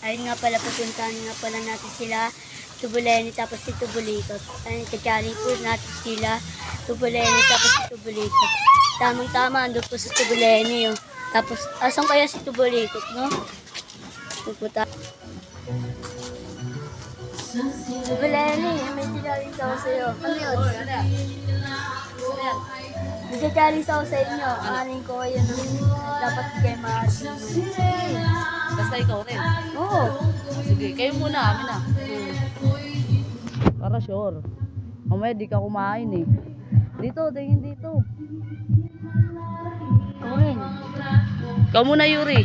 Ayun nga pala, pupuntahan nga pala natin sila Tubuleni tapos si Tubulikot. Ayun, kachali po natin sila Tubuleni tapos si Tubulikot. Tamang-tama, andun po si Tubuleni oh. Tapos, asan kaya si Tubulikot, no? Pupunta. Tubuleni, may challenge ako sa'yo. Ano yun? May challenge ako sa inyo. Anin ko kayo ng dapat kayo maasin. Basta ikaw rin. Oo. Sige, kayo muna, amin na. Para sure. Mamaya di ka kumain eh. Dito, tingin dito. Kumin. Ikaw muna, Yuri.